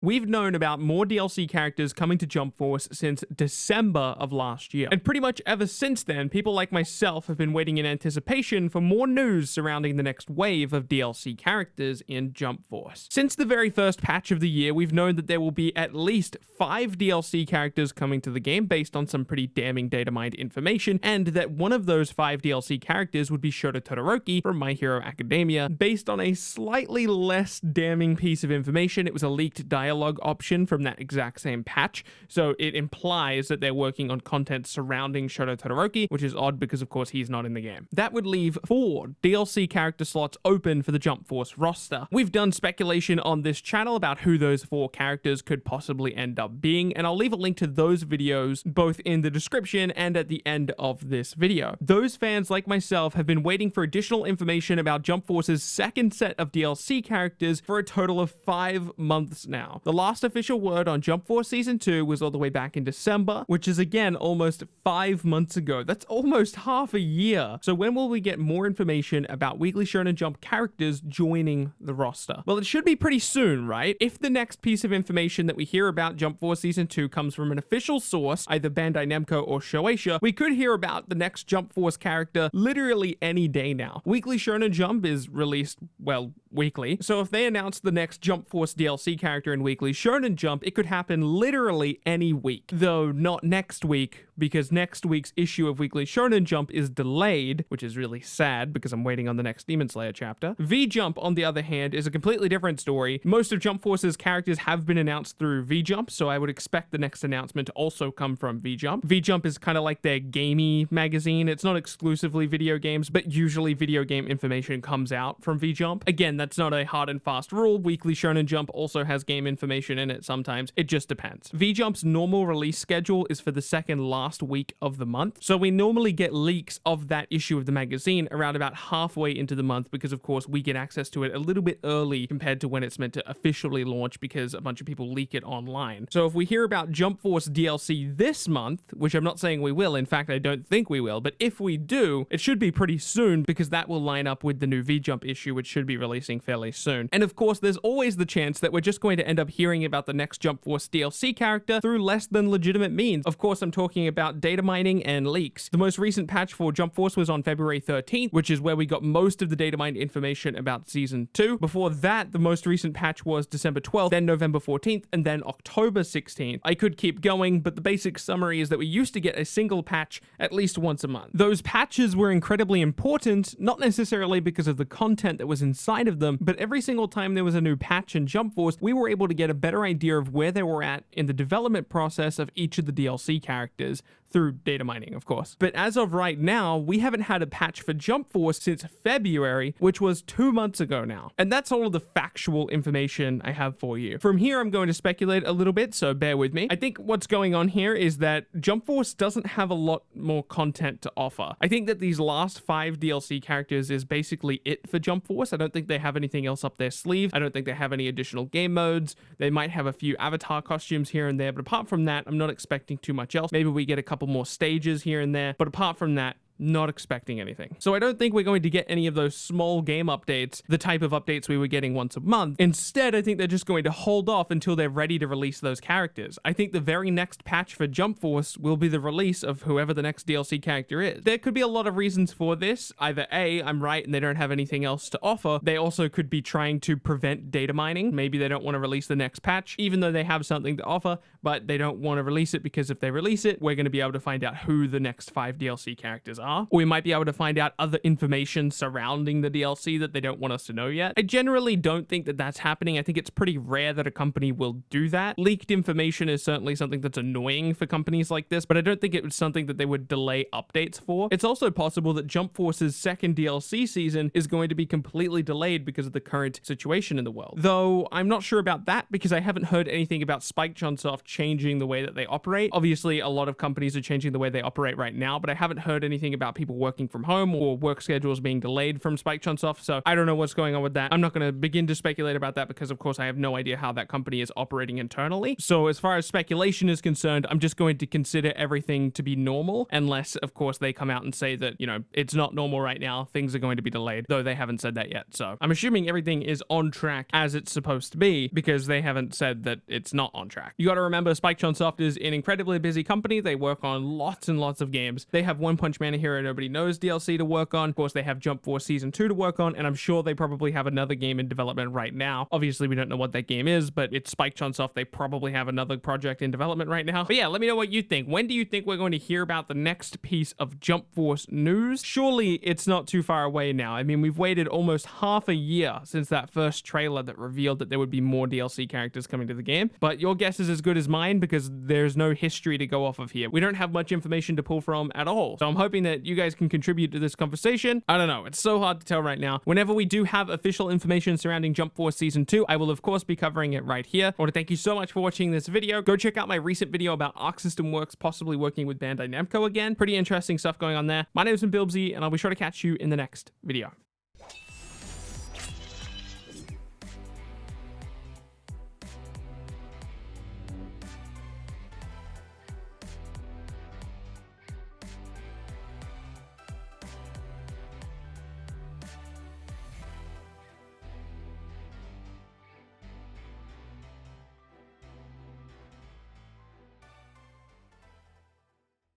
We've known about more DLC characters coming to Jump Force since December of last year. And pretty much ever since then, people like myself have been waiting in anticipation for more news surrounding the next wave of DLC characters in Jump Force. Since the very first patch of the year, we've known that there will be at least 5 DLC characters coming to the game based on some pretty damning data mined information, and that one of those 5 DLC characters would be Shoto Todoroki from My Hero Academia. Based on a slightly less damning piece of information, it was a leaked dialogue option from that exact same patch, so it implies that they're working on content surrounding Shoto Todoroki, which is odd because of course he's not in the game. That would leave 4 DLC character slots open for the Jump Force roster. We've done speculation on this channel about who those 4 characters could possibly end up being, and I'll leave a link to those videos both in the description and at the end of this video. Those fans like myself have been waiting for additional information about Jump Force's second set of DLC characters for a total of 5 months now. The last official word on Jump Force Season 2 was all the way back in December, which is again almost 5 months ago. That's almost half a year. So when will we get more information about Weekly Shonen Jump characters joining the roster? Well, it should be pretty soon, right? If the next piece of information that we hear about Jump Force Season 2 comes from an official source, either Bandai Namco or Shueisha, we could hear about the next Jump Force character literally any day now. Weekly Shonen Jump is released, well, weekly. So if they announce the next Jump Force DLC character in Weekly Shonen Jump, it could happen literally any week. Though not next week, because next week's issue of Weekly Shonen Jump is delayed, which is really sad because I'm waiting on the next Demon Slayer chapter. V-Jump, on the other hand, is a completely different story. Most of Jump Force's characters have been announced through V-Jump, so I would expect the next announcement to also come from V-Jump. V-Jump is kind of like their gamey magazine. It's not exclusively video games, but usually video game information comes out from V-Jump. Again, that's not a hard and fast rule. Weekly Shonen Jump also has game information in it sometimes. It just depends. V-Jump's normal release schedule is for the second last week of the month, so we normally get leaks of that issue of the magazine around about halfway into the month because of course we get access to it a little bit early compared to when it's meant to officially launch because a bunch of people leak it online. So if we hear about Jump Force DLC this month, which I'm not saying we will, in fact I don't think we will, but if we do, it should be pretty soon because that will line up with the new V-Jump issue, which should be releasing fairly soon. And of course there's always the chance that we're just going to end up hearing about the next Jump Force DLC character through less than legitimate means. Of course I'm talking about data mining and leaks. The most recent patch for Jump Force was on February 13th, which is where we got most of the data mined information about Season 2. Before that, the most recent patch was December 12th, then November 14th, and then October 16th. I could keep going, but the basic summary is that we used to get a single patch at least once a month. Those patches were incredibly important, not necessarily because of the content that was inside of them, but every single time there was a new patch in Jump Force, we were able to get a better idea of where they were at in the development process of each of the DLC characters through data mining, of course. But as of right now, we haven't had a patch for Jump Force since February, which was 2 months ago now. And that's all of the factual information I have for you. From here, I'm going to speculate a little bit, so bear with me. I think what's going on here is that Jump Force doesn't have a lot more content to offer. I think that these last 5 DLC characters is basically it for Jump Force. I don't think they have anything else up their sleeve. I don't think they have any additional game modes. They might have a few avatar costumes here and there, but apart from that, I'm not expecting too much else. Maybe we get a couple more stages here and there, but apart from that, not expecting anything. So I don't think we're going to get any of those small game updates, the type of updates we were getting once a month. Instead, I think they're just going to hold off until they're ready to release those characters. I think the very next patch for Jump Force will be the release of whoever the next DLC character is. There could be a lot of reasons for this. Either A, I'm right and they don't have anything else to offer. They also could be trying to prevent data mining. Maybe they don't want to release the next patch, even though they have something to offer, but they don't want to release it because if they release it, we're going to be able to find out who the next 5 DLC characters are. Or we might be able to find out other information surrounding the DLC that they don't want us to know yet. I generally don't think that that's happening. I think it's pretty rare that a company will do that. Leaked information is certainly something that's annoying for companies like this, but I don't think it was something that they would delay updates for. It's also possible that Jump Force's second DLC season is going to be completely delayed because of the current situation in the world. Though I'm not sure about that because I haven't heard anything about Spike Chunsoft changing the way that they operate. Obviously, a lot of companies are changing the way they operate right now, but I haven't heard anything about people working from home or work schedules being delayed from Spike Chunsoft. So I don't know what's going on with that. I'm not going to begin to speculate about that because, of course, I have no idea how that company is operating internally. So as far as speculation is concerned, I'm just going to consider everything to be normal, unless, of course, they come out and say that, you know, it's not normal right now. Things are going to be delayed, though they haven't said that yet. So I'm assuming everything is on track as it's supposed to be because they haven't said that it's not on track. You got to remember, Spike Chunsoft is an incredibly busy company. They work on lots and lots of games. They have One Punch Man: A Hero Nobody Knows DLC to work on. Of course, they have Jump Force Season 2 to work on, and I'm sure they probably have another game in development right now. Obviously, we don't know what that game is, but it's Spike Chunsoft. They probably have another project in development right now. But yeah, let me know what you think. When do you think we're going to hear about the next piece of Jump Force news? Surely it's not too far away now. I mean, we've waited almost half a year since that first trailer that revealed that there would be more DLC characters coming to the game. But your guess is as good as mine because there's no history to go off of here. We don't have much information to pull from at all. So I'm hoping that you guys can contribute to this conversation. I don't know. It's so hard to tell right now. Whenever we do have official information surrounding Jump Force Season 2, I will of course be covering it right here. I want to thank you so much for watching this video. Go check out my recent video about Arc System Works possibly working with Bandai Namco again. Pretty interesting stuff going on there. My name has been BILBZY, and I'll be sure to catch you in the next video.